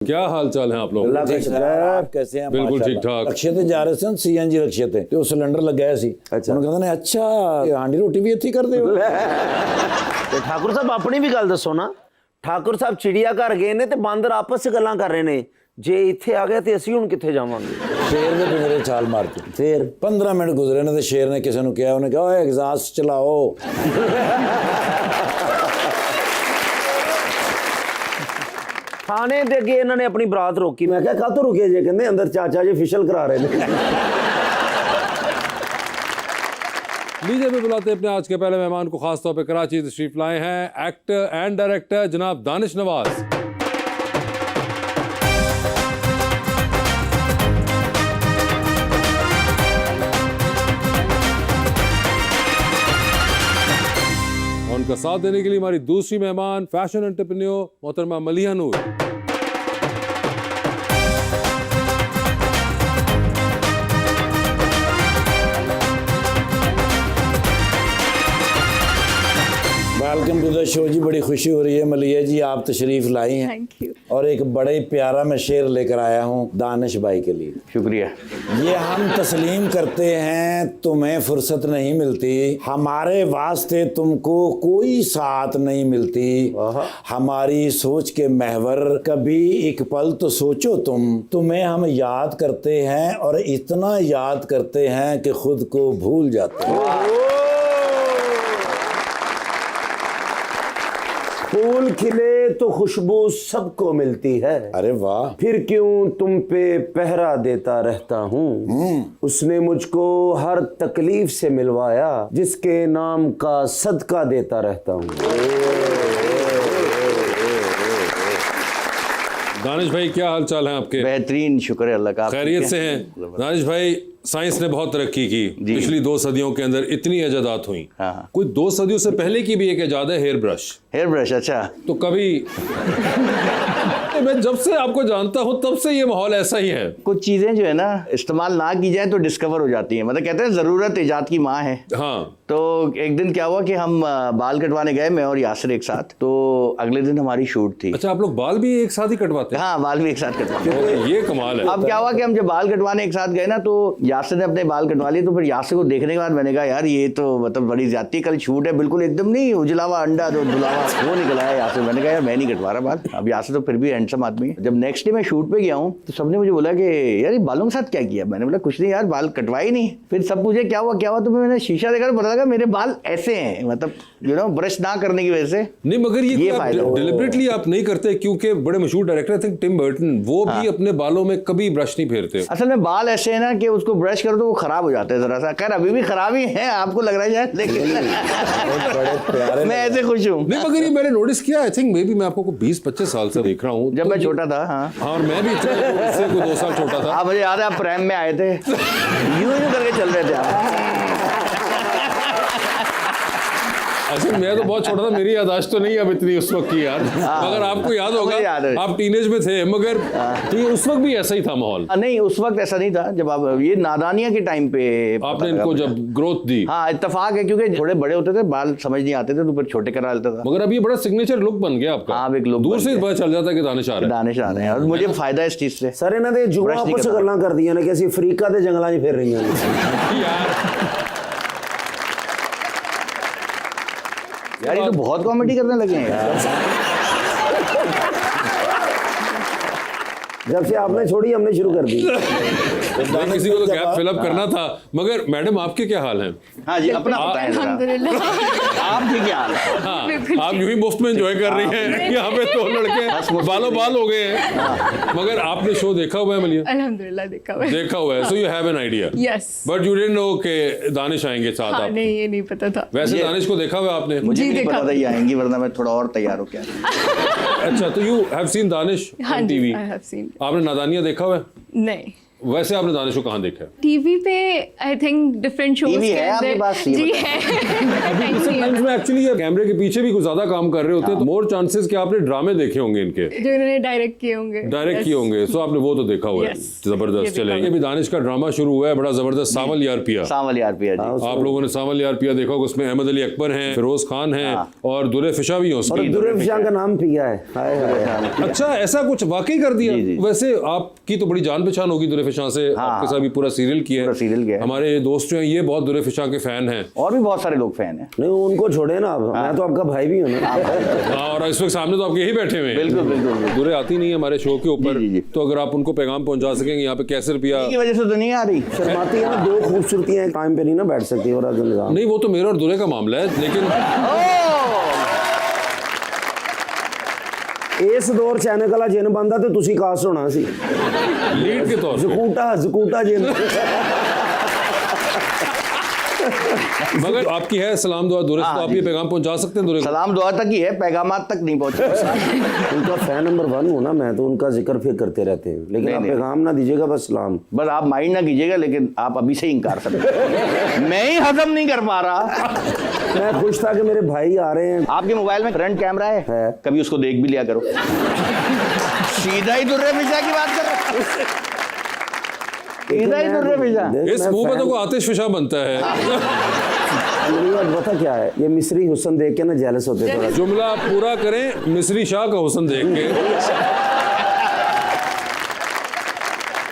क्या हाल चाल है आप लोग? अल्लाह का शुक्र है। आप कैसे हैं? बिल्कुल ठीक ठाक। रक्षे ते जा रहे सन सीएनजी रक्षे ते ते ਉਹ ਸਿਲੰਡਰ ਲੱਗਿਆ ਸੀ। ਉਹਨੂੰ ਕਹਿੰਦੇ ਨੇ ਅੱਛਾ ਹਾਂਡੀ ਰੋਟੀ ਵੀ ਇੱਥੇ ਕਰਦੇ ਹੋ। ਤੇ ਠਾਕੁਰ ਸਾਹਿਬ ਆਪਣੀ ਵੀ ਗੱਲ ਦੱਸੋ ਨਾ। ਠਾਕੁਰ ਸਾਹਿਬ ਚਿੜੀਆ ਘਰ ਗਏ ਨੇ ਤੇ ਬਾਂਦਰ ਆਪਸ ਵਿੱਚ ਗੱਲਾਂ ਕਰ ਰਹੇ ਨੇ। ਜੇ ਇੱਥੇ ਆ ਗਏ ਤੇ ਅਸੀਂ ਹੁਣ ਕਿੱਥੇ ਜਾਵਾਂਗੇ? ਸ਼ੇਰ ਨੇ ਪਿੰਜਰੇ ਛਾਲ ਮਾਰਤੀ। ਫਿਰ 15 ਮਿੰਟ ਗੁਜ਼ਰੇ ਨੇ ਤੇ ਸ਼ੇਰ ਨੇ ਕਿਸੇ ਨੂੰ ਕਿਹਾ, ਉਹਨੇ ਕਿਹਾ ਓਏ ਐਗਜ਼ਾਸਟ ਚਲਾਓ। ਥਾਣੇ ਦੇ ਅੱਗੇ ਇਹਨਾਂ ਨੇ ਆਪਣੀ ਬਰਾਤ ਰੋਕੀ। ਮੈਂ ਕਿਹਾ ਕਾਹਤੋਂ ਰੁਕੇ ਜੇ? ਕਹਿੰਦੇ ਅੰਦਰ ਚਾਚਾ ਜੀ ਫਿਸ਼ਲ ਕਰਾ ਰਹੇ ਨੇ। लीजिए भी बुलाते हैं अपने आज के पहले मेहमान को, खास तौर पे कराची तशरीफ लाए हैं एक्टर एंड डायरेक्टर जनाब दानिश नवाज। और उनका साथ देने के लिए हमारी दूसरी मेहमान फैशन एंटरप्रेन्योर मोहतरमा मलिहा नूर। वेलकम टू द शो जी। बड़ी खुशी हो रही है मलिया जी, आप तशरीफ लाई हैं। Thank you. और एक बड़े प्यारा मैं शेर लेकर आया हूँ दानिश भाई के लिए। शुक्रिया। ये हम तस्लीम करते हैं तुम्हें फुर्सत नहीं मिलती, हमारे वास्ते तुमको कोई साथ नहीं मिलती, हमारी सोच के महवर कभी एक पल तो सोचो तुम्हें हम याद करते हैं और इतना याद करते हैं कि खुद को भूल जाते हैं। फूल खिले तो खुशबू सबको मिलती है, अरे वाह। फिर क्यों तुम पे पहरा देता रहता हूँ। उसने मुझको हर तकलीफ से मिलवाया, जिसके नाम का सदका देता रहता हूँ। दानिश भाई क्या हाल चाल है आपके? बेहतरीन, शुक्र है अल्लाह का। खैरियत से हैं? दानिश भाई, साइंस ने बहुत तरक्की की पिछली 2 सदियों के अंदर, इतनी इजादात हुई। हाँ। कोई 2 सदियों से पहले की भी एक इजाद है, हेयर ब्रश। हेयर ब्रश, अच्छा। तो कभी मैं जब से आपको जानता हूं तब से ये माहौल ऐसा ही है। कुछ चीजें जो है ना इस्तेमाल ना की जाए तो डिस्कवर हो जाती हैं। मतलब कहते हैं जरूरत इजाद की माँ है। हाँ। तो एक दिन क्या हुआ कि हम बाल कटवाने गए, मैं और यासिर एक साथ। तो अगले दिन हमारी शूट थी। अच्छा, आप लोग बाल भी एक साथ ही कटवाते हैं? हाँ, बाल भी एक साथ कटवाते हैं। ये कमाल है। अब क्या हुआ कि हम जब बाल कटवाने एक साथ गए ना, तो यासिर ने अपने बाल कटवा लिए। तो फिर यासिर को देखने के बाद मैंने कहा यार ये तो मतलब बड़ी ज्यादती, कल शूट है, बिल्कुल एकदम नहीं उजलावा अंडा जो धुलावा वो निकला है यासिर। मैंने कहा यार मैं नहीं कटवा रहा बाल। अब यासिर तो फिर भी हैंडसम आदमी है। जब नेक्स्ट डे मैं शूट पे गया हूँ तो सबने मुझे बोला कि यार ये बालों के साथ क्या किया? मैंने बोला कुछ नहीं यार, बाल कटवाए ही नहीं। फिर सब पूछे क्या हुआ क्या हुआ, तो मैंने शीशा देखा, पता लगा मेरे बाल ऐसे हैं, मतलब ब्रश ना करने की वजह से। नहीं, मगर ये फायदा डिलिबरेटली आप नहीं करते, क्योंकि बड़े मशहूर डायरेक्टर थे टिम बर्टन, वो भी अपने बालों में कभी ब्रश नहीं फेरते। असल में बाल ऐसे है ना कि उसको ब्रश करो तो वो खराब हो जाते हैं जरा सा। खैर अभी भी खराब ही है, आपको लग रहा है शायद, लेकिन बड़े प्यारे मैं ऐसे खुश हूँ। नहीं, मगर ये मैंने नोटिस किया, आई थिंक मे बी मैं आपको 20-25 साल से देख रहा हूँ। जब मैं छोटा था। हाँ, और मैं भी इससे कोई 2 साल छोटा था। आप मुझे याद है आप प्रेम में आए थे, यूं यूं करके चल रहे थे आप। अच्छा, मैं तो बहुत छोटा था, मेरी याददाश्त तो नहीं अब इतनी उस वक्त की यार। मगर आपको याद होगा, याद है। आप टीनेज में थे, मगर तो ये उस वक्त भी ऐसा ही था माहौल? नहीं, उस वक्त ऐसा नहीं था। जब आप ये नादानिया के टाइम पे आपने इनको जब ग्रोथ दी। हाँ, इत्तेफाक है क्योंकि थोड़े बड़े होते थे, बाल समझ नहीं आते थे तो फिर छोटे करा लेता था। मगर अब ये बड़ा सिग्नेचर लुक बन गया आपका। हाँ, एक लुक दूर बन से गया। पता चल जाता है कि दानिश आ रहा है। दानिश आ रहे हैं और मुझे फायदा इस चीज से। ਸਰ ਇਹਨਾਂ ਦੇ ਜੂਆ Brush नहीं ਆਪਸ करता। ਗੱਲਾਂ ਕਰਦੀਆਂ ਨੇ ਕਿ ਅਸੀਂ ਅਫਰੀਕਾ ਦੇ ਜੰਗਲਾਂ 'ਚ ਫਿਰ ਰਹੀਆਂ ਨੇ। यार ये तो बहुत कॉमेडी करने लगे हैं यार। जब से आपने छोड़ी हमने शुरू कर दी। मैं किसी को तो गैप फिलअप करना था। मगर मैडम आपके क्या हाल हैं? हाँ जी, अपना बताएं जरा। अल्हम्दुलिल्लाह। आप भी क्या हाल है? हाँ, आप यूं ही मुफ्त में एंजॉय कर रही हैं। यहाँ पे 2 लड़के बालों बाल हो गए हैं। मगर आपने शो देखा हुआ है मलिया? अल्हम्दुलिल्लाह देखा हुआ है। देखा हुआ है, so you have an idea. Yes. But you didn't know कि दानिश आएंगे साथ हाँ, आप? नहीं ये नहीं पता था। वैसे दानिश को देखा हुआ आपने? मुझे जी, भी नहीं देखा। पता था ये आएंगी, वरना मैं थोड़ा और तैयार हो क्या। अच्छा, तो यू हैव सीन दानिश हाँ on Zee, TV? I have seen. आपने नादानिया देखा हुआ है? नहीं। वैसे आपने दानिश को कहाँ देखा है? टीवी पे I think different shows TV के है आपके अंदर पास, ये जी बताओ। रिसेंट है टाइम्स में एक्चुअली कैमरे के पीछे भी कुछ ज्यादा काम कर रहे होते हैं, तो मोर चांसेस कि आपने ड्रामे देखे होंगे इनके, जो इन्होंने डायरेक्ट किए होंगे। डायरेक्ट किए होंगे, सो आपने वो तो देखा हुआ है। Yes. जबरदस्त। ये देखा चलेंगे, अभी दानिश का ड्रामा शुरू हुआ है, बड़ा जबरदस्त, सावल यार पिया। सावल यार पिया जी। आप लोगों ने सावल यार पिया देखा होगा, उसमें अहमद अली अकबर हैं, फिरोज खान हैं और दुरे फिशा भी हैं और उसमें। दुर्फिशां का नाम पिया है। हाय हाय। अच्छा, ऐसा कुछ वाकई कर दिया? जी, जी। वैसे आपकी तो बड़ी जान पहचान होगी दुरे फिशा से, आपके साथ भी पूरा सीरियल किया पूरा serial किया है। हमारे दोस्त जो हैं ये बहुत दुरे फिशा के फैन हैं। और भी बहुत सारे लोग फैन हैं। नहीं उनको छोड़े ना, अब मैं तो आपका भाई भी हूँ ना। हाँ, और इस वक्त सामने तो आपके यही बैठे हुए हैं। बिल्कुल बिल्कुल। दुरे आती नहीं है हमारे शो के ऊपर, जी, जी, जी। तो अगर आप उनको पैगाम पहुंचा सकेंगे यहाँ पे कैसे रुपया। की वजह से तो नहीं आ रही। शर्माती है ना, दो खूबसूरतियां टाइम पे नहीं ना बैठ सकती। और निजाम नहीं, वो तो मेरा और दुरे का मामला है, लेकिन इस दौर चैनल वाला जिन बनता तो तुसी कास्ट होना सी, लीड के तौर पे। जकूटा जिन। मगर आपकी है सलाम दुआ दुरे से, तो आप ये पैगाम पहुंचा सकते हैं दुरे को। सलाम दुआ तक ही है, पैगामात तक नहीं पहुंचे। उनका फैन नंबर 1 हूँ ना मैं, तो उनका जिक्र फिर करते रहते हैं, लेकिन आप नहीं। पैगाम ना दीजिएगा, बस सलाम। बस आप माइंड ना कीजिएगा, लेकिन आप अभी से ही इनकार कर रहे हैं। मैं ही हजम नहीं कर पा रहा। मैं खुश था कि मेरे भाई आ रहे हैं। आपके मोबाइल में फ्रंट कैमरा है, कभी उसको देख भी लिया करो। सीधा ही दुर्रे फिशा की बात कर रहे हो। सीधा ही दुर्रे फिशा। इस मुंह पे तो कोई आतिश फिशा बनता है। पता क्या है, ये मिस्री हुस्न देख के ना जेलस होते हैं थोड़ा। जुमला पूरा करें मिस्री शाह का हुस्न देख के।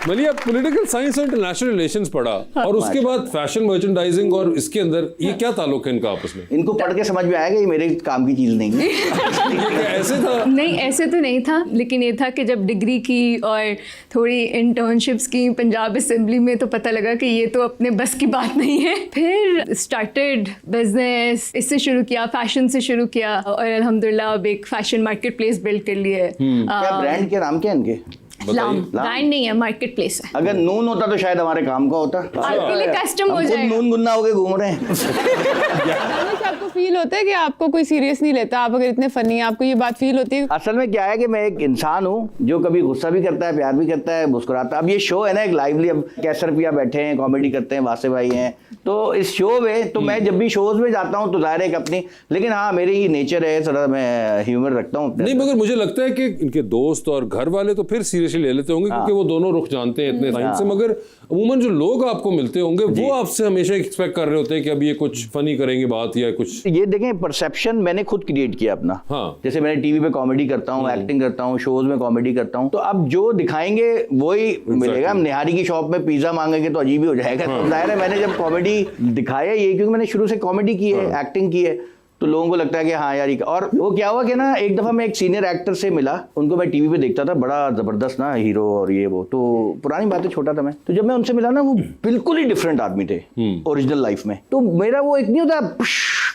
मलिया पॉलिटिकल साइंस और इंटरनेशनल रिलेशंस पढ़ा, और उसके बाद फैशन मर्चेंडाइजिंग, और इसके अंदर ये क्या ताल्लुक है इनका आपस में? इनको पढ़ के समझ में आएगा ये मेरे काम की चीज नहीं है। क्या ऐसे था? नहीं, ऐसे तो नहीं था, लेकिन ये था कि जब डिग्री की और थोड़ी इंटर्नशिप्स की पंजाब असेंबली में, तो पता लगा कि ये तो अपने बस की बात नहीं है। फिर स्टार्टेड बिजनेस, इससे शुरू किया, फैशन से शुरू किया, और अल्हम्दुलिल्लाह अब एक फैशन मार्केट प्लेस बिल्ड कर लिए। क्या ब्रांड के नाम क्या है इनके? लाम ब्रांड नहीं है, मार्केट प्लेस है। अगर नून होता तो शायद हमारे काम का होता। आपके लिए कस्टम हो हम खुद जाएगा। नून गुन्ना होके घूम रहे हैं। दानिश, आपको फील होता है कि आपको कोई सीरियस नहीं लेता? आप अगर इतने फनी हैं, आपको ये बात फील होती है? असल में क्या है कि मैं एक इंसान हूँ जो कभी गुस्सा भी करता है, प्यार भी करता है, मुस्कुराता है। अब ये शो है ना एक लाइवली, अब कैसर पिया बैठे हैं, कॉमेडी करते हैं, वासे भाई हैं, तो इस शो में तो मैं जब भी शोज में जाता हूँ तो जाहिर है कि अपनी, लेकिन हाँ मेरी नेचर है थोड़ा, मैं ह्यूमर रखता हूँ। नहीं, मगर मुझे लगता है कि इनके दोस्त और घर वाले तो फिर सीरियसली ले लेते होंगे, क्योंकि वो दोनों रुख जानते हैं इतने टाइम से। मगर अमूमन जो लोग आपको मिलते होंगे वो आपसे हमेशा एक्सपेक्ट कर रहे होते हैं कि अब ये कुछ फनी करेंगे बात या कुछ। ये देखें, परसेप्शन मैंने खुद क्रिएट किया अपना। हाँ। जैसे मैंने टीवी पे कॉमेडी करता हूँ, एक्टिंग करता हूँ, शोज में कॉमेडी करता हूँ, तो अब जो दिखाएंगे वही मिलेगा। हम निहारी की शॉप में पिज्जा मांगेंगे तो अजीब ही हो जाएगा। तो जाहिर है मैंने जब कॉमेडी दिखाया ये, क्योंकि मैंने शुरू से कॉमेडी की है, एक्टिंग की है, तो लोगों को लगता है कि हाँ यार। और वो क्या हुआ कि ना, एक दफा मैं एक सीनियर एक्टर से मिला, उनको मैं टीवी पे देखता था, बड़ा जबरदस्त ना हीरो और ये वो, तो पुरानी बातें, छोटा था मैं, तो जब मैं उनसे मिला ना, वो बिल्कुल ही डिफरेंट आदमी थे ओरिजिनल लाइफ में। तो मेरा वो एक नहीं होता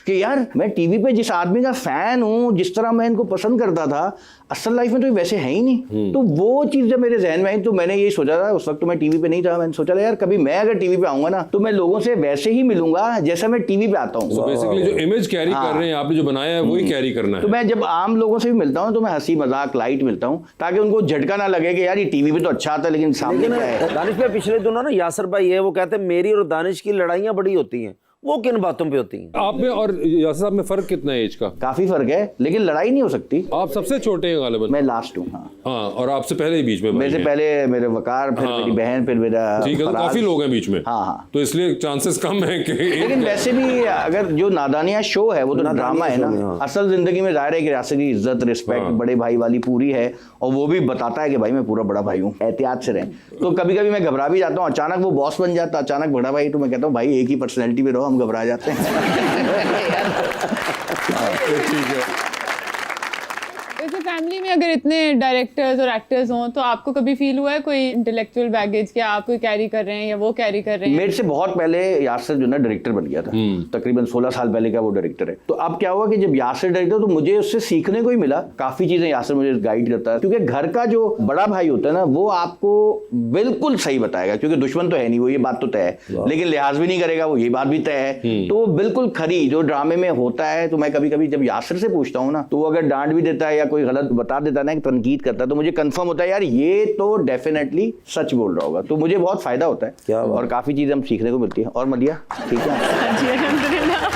कि यार मैं टीवी पे जिस आदमी का फैन हूँ, जिस तरह मैं इनको पसंद करता था, असल लाइफ में तो ये वैसे है ही नहीं। तो वो चीज जब मेरे जहन में आई, तो मैंने ये सोचा था, उस वक्त तो मैं टीवी पे नहीं था, मैंने सोचा था यार कभी मैं अगर टीवी पे आऊंगा ना, तो मैं लोगों से वैसे ही मिलूंगा जैसा मैं टीवी पे आता हूँ। तो बेसिकली जो इमेज कैरी कर रहे हैं आपने, जो बनाया है वही कैरी करना तो है। मैं जब आम लोगों से भी मिलता हूँ तो मैं हंसी मजाक लाइट मिलता हूँ, ताकि उनको झटका ना लगे कि यार ये टीवी पे तो अच्छा आता है लेकिन सामने क्या है। दानिश भाई पिछले दिनों ना यासर भाई है, वो कहते हैं मेरी और दानिश की लड़ाइयाँ बड़ी होती हैं। वो किन बातों पे होती हैं? आप में और यासर साहब में फर्क कितना है एज का? काफी फर्क है, लेकिन लड़ाई नहीं हो सकती। आप सबसे छोटे हैं गालिबन। मैं लास्ट हूँ। हाँ, हाँ, और आपसे पहले ही बीच में मेरे से भाई हैं। पहले मेरे वकार, फिर हाँ। मेरी बहन, फिर मेरा ठीक है, तो फराज। काफी लोग हैं बीच में। हाँ, हाँ। तो इसलिए चांसेस कम है कि लेकिन वैसे भी अगर जो नादानिया शो है वो तो ड्रामा है शो में, ना। हाँ। असल जिंदगी में जाहिर है कि रियासत की इज्जत, रिस्पेक्ट बड़े भाई वाली पूरी है, और वो भी बताता है कि भाई मैं पूरा बड़ा भाई हूँ, एहतियात से रहें। तो कभी कभी मैं घबरा भी जाता हूँ, अचानक वो बॉस बन जाता, अचानक बड़ा भाई, तो मैं कहता हूँ भाई एक ही पर्सनैलिटी में रहो, हम घबरा जाते हैं। ठीक है। वैसे फैमिली में अगर इतने डायरेक्टर्स और एक्टर्स हों, तो आपको कभी फील हुआ है कोई इंटेलेक्चुअल बैगेज कि आप कोई कैरी कर रहे हैं या वो कैरी कर रहे हैं? मेरे से बहुत पहले यासिर जो ना डायरेक्टर बन गया था, तकरीबन 16 साल पहले का वो डायरेक्टर है। तो अब क्या हुआ कि जब यासिर डायरेक्टर, तो मुझे उससे सीखने को ही मिला काफी चीजें। यासिर मुझे गाइड करता है, क्योंकि घर का जो बड़ा भाई होता है ना, वो आपको बिल्कुल सही बताएगा, क्योंकि दुश्मन तो है नहीं, वो ये बात तो तय है, लेकिन लिहाज भी नहीं करेगा, वो ये बात भी तय है। तो वो बिल्कुल खरी जो ड्रामे में होता है। तो मैं कभी कभी जब यासिर से पूछता हूँ ना, तो वो अगर डांट भी देता है या कोई गलत बता देता ना, एक तनकीद करता, तो मुझे कंफर्म होता है यार ये तो डेफिनेटली सच बोल रहा होगा, तो मुझे बहुत फायदा होता है। क्या बात। और काफी चीजें हम सीखने को मिलती है। और मलिया ठीक है, हाँ जी, अल्हम्दुलिल्लाह।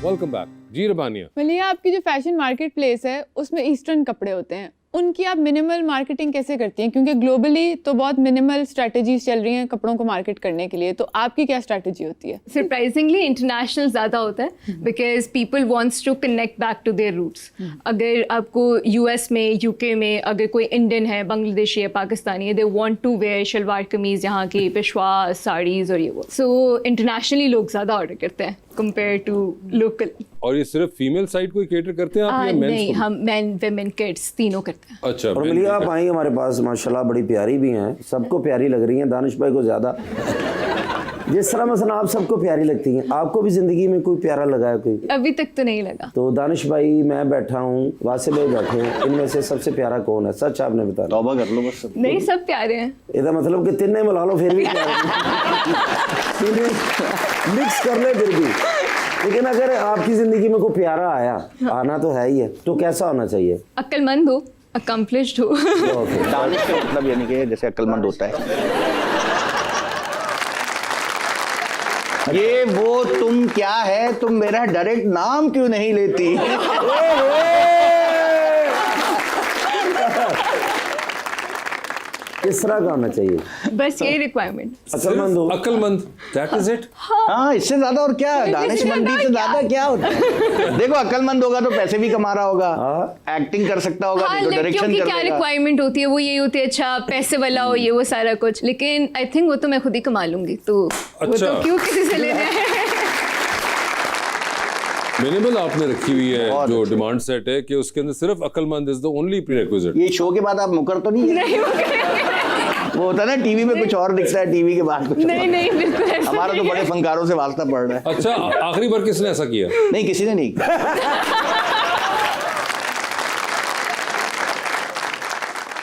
वेलकम बैक जी रबानिया। मलिया, आपकी जो फैशन मार्केट प्लेस है उसमें ईस्टर्न कपड़े होते हैं, उनकी आप मिनिमल मार्केटिंग कैसे करती हैं? क्योंकि ग्लोबली तो बहुत मिनिमल स्ट्रेटजीज चल रही हैं कपड़ों को मार्केट करने के लिए, तो आपकी क्या स्ट्रेटजी होती है? सरप्राइजिंगली इंटरनेशनल ज़्यादा होता है because people wants to connect back to their roots. अगर आपको यूएस में, यूके में अगर कोई इंडियन है, बांग्लादेशी है, पाकिस्तानी है, they want to wear shalwar kameez यहाँ की, पेशवा साड़ीज़ और ये वो। सो इंटरनेशनली लोग ज़्यादा ऑर्डर करते हैं कंपेयर टू लोकल। और ये सिर्फ फीमेल साइड को ही केटर करते हैं आप या मेंस नहीं, को? हम मेन विमेन किड्स तीनों करते हैं। अच्छा, और मलिया आप आई हमारे पास, माशाल्लाह बड़ी प्यारी भी हैं, सबको प्यारी लग रही हैं, दानिश भाई को ज़्यादा। जिस तरह मसलन आप सबको प्यारी लगती हैं, आपको भी जिंदगी में कोई प्यारा लगा है कोई? अभी तक तो नहीं लगा। तो दानिश भाई, मैं बैठा हूँ, वासिल भाई बैठे हैं, इनमें से सबसे प्यारा कौन है? सच आपने बताया। तौबा कर लो बस। नहीं, सब प्यारे हैं। इसका मतलब कि तिन्ने मिला लो फिर भी प्यारे मिक्स कर ले फिर भी। लेकिन अगर आपकी जिंदगी में कोई प्यारा आया, आना तो है ही है, तो कैसा होना चाहिए? अक्लमंद हो, अकम्पलिश्ड हो। दानिश का मतलब यानी कि जैसे अक्लमंद होता है। ये वो तुम क्या है, तुम मेरा डायरेक्ट नाम क्यों नहीं लेती? किस तरह का होना चाहिए? बस ये रिक्वायरमेंट। अक्लमंद हो। अक्लमंद, दैट इज इट। हाँ, इससे ज्यादा और क्या? दानिशमंदी से ज्यादा क्या होता है? देखो, अक्लमंद होगा तो पैसे भी कमा रहा होगा, एक्टिंग कर सकता होगा, हाँ, तो लड़कियों डायरेक्शन की कर क्या देगा। रिक्वायरमेंट होती है? वो यही होती है, अच्छा पैसे वाला हो, ये वो सारा कुछ। लेकिन आई थिंक वो तो मैं खुद ही कमा लूंगी, तो वो अच्छा। तो क्यों किसी से लेना है? मिनिमल आपने रखी हुई है बहुत जो अच्छी। डिमांड सेट है कि उसके अंदर सिर्फ अक्लमंद इज द ओनली प्रीरेक्विजिट। ये शो के बाद आप मुकर तो नहीं है? नहीं, वो होता है ना टीवी में कुछ और दिखता है, टीवी के बाद कुछ नहीं, नहीं, बिल्कुल ऐसा हमारा तो नहीं बड़े है। फनकारों से वास्ता पड़ रहा है। अच्छा, आखिरी बार किसने ऐसा किया? नहीं, किसी ने नहीं किया।